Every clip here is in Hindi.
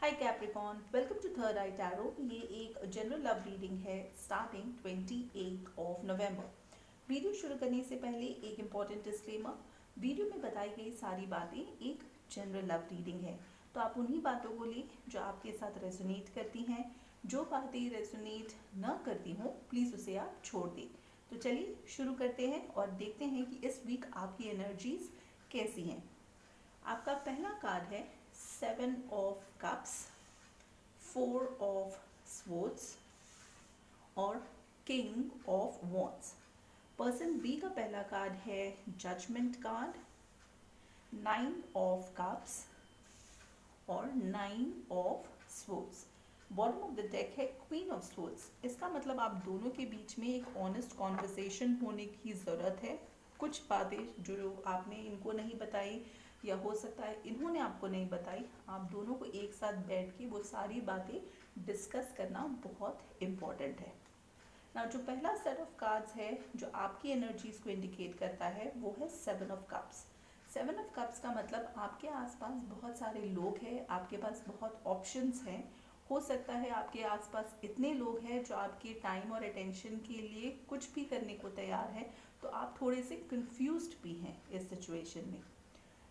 Hi Capricorn, welcome to third eye tarot. ये एक जनरल लव रीडिंग है स्टार्टिंग 28 ऑफ नवंबर। वीडियो शुरू करने से पहले एक इम्पॉर्टेंट डिस्क्लेमर। वीडियो में बताई गई सारी बातें एक जनरल लव रीडिंग है, तो आप उन्हीं बातों को लें जो आपके साथ रेजोनेट करती हैं। जो बातें रेजोनेट न करती हों प्लीज़ उसे आप छोड़ दें। तो चलिए शुरू करते हैं और देखते हैं कि इस वीक आपकी एनर्जीज कैसी हैं। आपका पहला कार्ड है 7 ऑफ कप्स, 4 ऑफ स्वर्ड्स और king of wands. Person B का पहला कार्ड है जजमेंट कार्ड, 9 ऑफ कप्स और 9 of swords. Bottom of the deck है क्वीन ऑफ स्वर्ड्स। इसका मतलब आप दोनों के बीच में एक ऑनेस्ट कॉन्वर्सेशन होने की ज़रूरत है। कुछ बातें जो आपने इनको नहीं बताई या हो सकता है इन्होंने आपको नहीं बताई, आप दोनों को एक साथ बैठ के वो सारी बातें डिस्कस करना बहुत इम्पॉर्टेंट है ना। जो पहला सेट ऑफ कार्ड्स है जो आपकी एनर्जीज को इंडिकेट करता है वो है 7 ऑफ कप्स। 7 ऑफ कप्स का मतलब आपके आसपास बहुत सारे लोग हैं, आपके पास बहुत ऑप्शंस हैं। हो सकता है आपके आसपास इतने लोग हैं जो आपके टाइम और अटेंशन के लिए कुछ भी करने को तैयार है, तो आप थोड़े से कंफ्यूज्ड भी हैं इस सिचुएशन में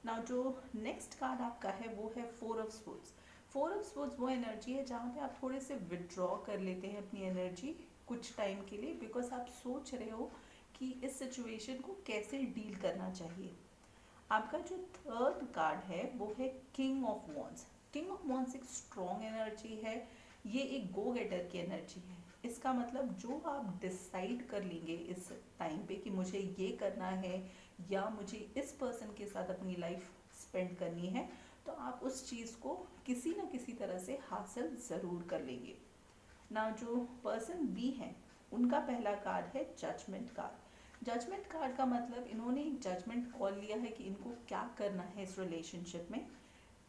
ना। जो नेक्स्ट कार्ड आपका है वो है 4 ऑफ स्वर्ड्स। 4 ऑफ स्वर्ड्स वो एनर्जी है जहाँ पे आप थोड़े से विड्रॉ कर लेते हैं अपनी एनर्जी कुछ टाइम के लिए, बिकॉज आप सोच रहे हो कि इस सिचुएशन को कैसे डील करना चाहिए। आपका जो थर्ड कार्ड है वो है king of wands. King of wands एक स्ट्रॉन्ग एनर्जी है, ये एक गो गेटर की एनर्जी है। इसका मतलब जो आप डिसाइड कर लेंगे इस टाइम पे कि मुझे ये करना है या मुझे इस पर्सन के साथ अपनी लाइफ स्पेंड करनी है, तो आप उस चीज़ को किसी न किसी तरह से हासिल ज़रूर कर लेंगे ना। जो पर्सन बी है उनका पहला कार्ड है जजमेंट कार्ड। जजमेंट कार्ड का मतलब इन्होंने एक जजमेंट कॉल लिया है कि इनको क्या करना है इस रिलेशनशिप में।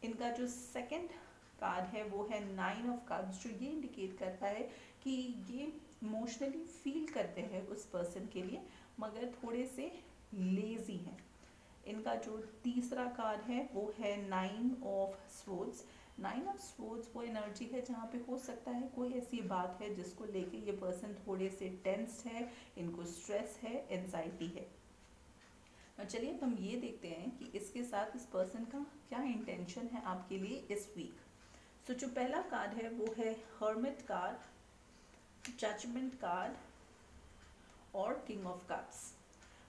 इनका जो सेकंड कार्ड है वो है 9 ऑफ कप्स, जो ये इंडिकेट करता है कि ये इमोशनली फील करते हैं उस पर्सन के लिए मगर थोड़े से लेजी हैं। इनका जो तीसरा कार्ड है वो है 9 ऑफ स्वर्ड्स। 9 ऑफ स्वर्ड्स वो एनर्जी है जहाँ पे हो सकता है कोई ऐसी बात है जिसको लेके ये पर्सन थोड़े से टेंस्ड है, इनको स्ट्रेस है, एंजाइटी है। चलिए अब हम ये देखते हैं कि इसके साथ इस पर्सन का क्या इंटेंशन है आपके लिए इस वीक। सो जो पहला कार्ड है वो है हर्मिट कार्ड, जजमेंट कार्ड और king of cups.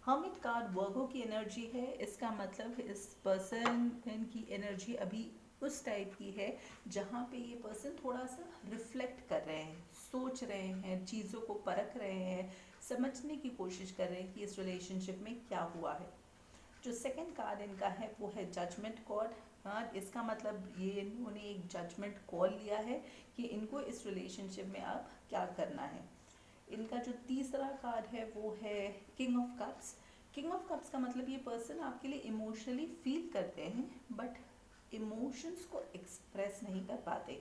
Hermit card Virgo की एनर्जी है। इसका मतलब इस पर्सन की एनर्जी अभी उस टाइप की है जहाँ पे ये पर्सन थोड़ा सा रिफ्लेक्ट कर रहे हैं, सोच रहे हैं, चीज़ों को परख रहे हैं, समझने की कोशिश कर रहे हैं कि इस रिलेशनशिप में क्या हुआ है। जो सेकंड कार्ड इनका है वो है जजमेंट कार्ड। इसका मतलब ये इन्होंने एक जजमेंट कॉल लिया है कि इनको इस रिलेशनशिप में अब क्या करना है। इनका जो तीसरा कार्ड है वो है king of cups. King of cups का मतलब ये पर्सन आपके लिए इमोशनली फील करते हैं बट इमोशंस को एक्सप्रेस नहीं कर पाते,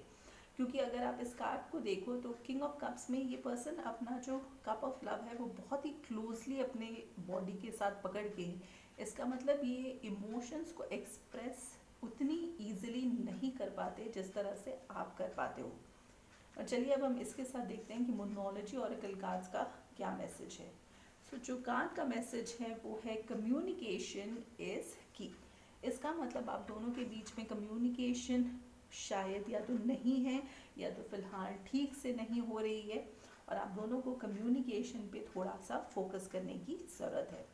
क्योंकि अगर आप इस कार्ड को देखो तो किंग ऑफ कप्स में ये पर्सन अपना जो कप ऑफ लव है वो बहुत ही क्लोजली अपने बॉडी के साथ पकड़ के है। इसका मतलब ये इमोशंस को एक्सप्रेस उतनी ईजिली नहीं कर पाते जिस तरह से आप कर पाते हो। और चलिए अब हम इसके साथ देखते हैं कि मोनोलॉजी ऑरेकल कार्ड्स का क्या मैसेज है। सो जो कार्ड का मैसेज है वो है कम्युनिकेशन इज की। इसका मतलब आप दोनों के बीच में कम्युनिकेशन शायद या तो नहीं है या तो फिलहाल ठीक से नहीं हो रही है और आप दोनों को कम्युनिकेशन पे थोड़ा सा फोकस करने की ज़रूरत है।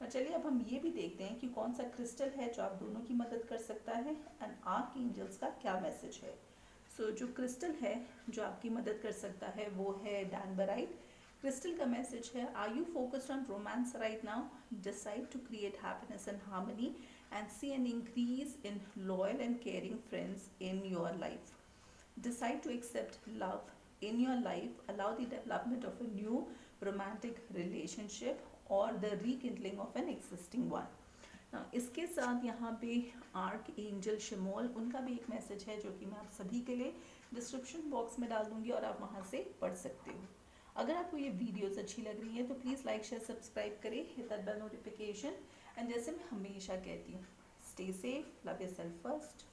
और चलिए अब हम ये भी देखते हैं कि कौन सा क्रिस्टल है जो आप दोनों की मदद कर सकता है एंड आर्कएंजल्स का क्या मैसेज है। सो जो क्रिस्टल है जो आपकी मदद कर सकता है वो है डैनबराइट। क्रिस्टल का मैसेज है are you focused on romance right now, decide to create happiness and harmony and see an increase in loyal and caring friends in your life. Decide to accept love in your life, allow the development of a new romantic relationship or the rekindling of an existing one. Now, इसके साथ यहाँ पे आर्क एंजल शिमोल उनका भी एक मैसेज है जो कि मैं आप सभी के लिए डिस्क्रिप्शन बॉक्स में डाल दूंगी और आप वहाँ से पढ़ सकते हो। अगर आपको ये वीडियोस अच्छी लग रही है तो प्लीज़ लाइक शेयर सब्सक्राइब करें, hit that bell notification and जैसे मैं हमेशा कहती हूँ stay safe, love yourself first.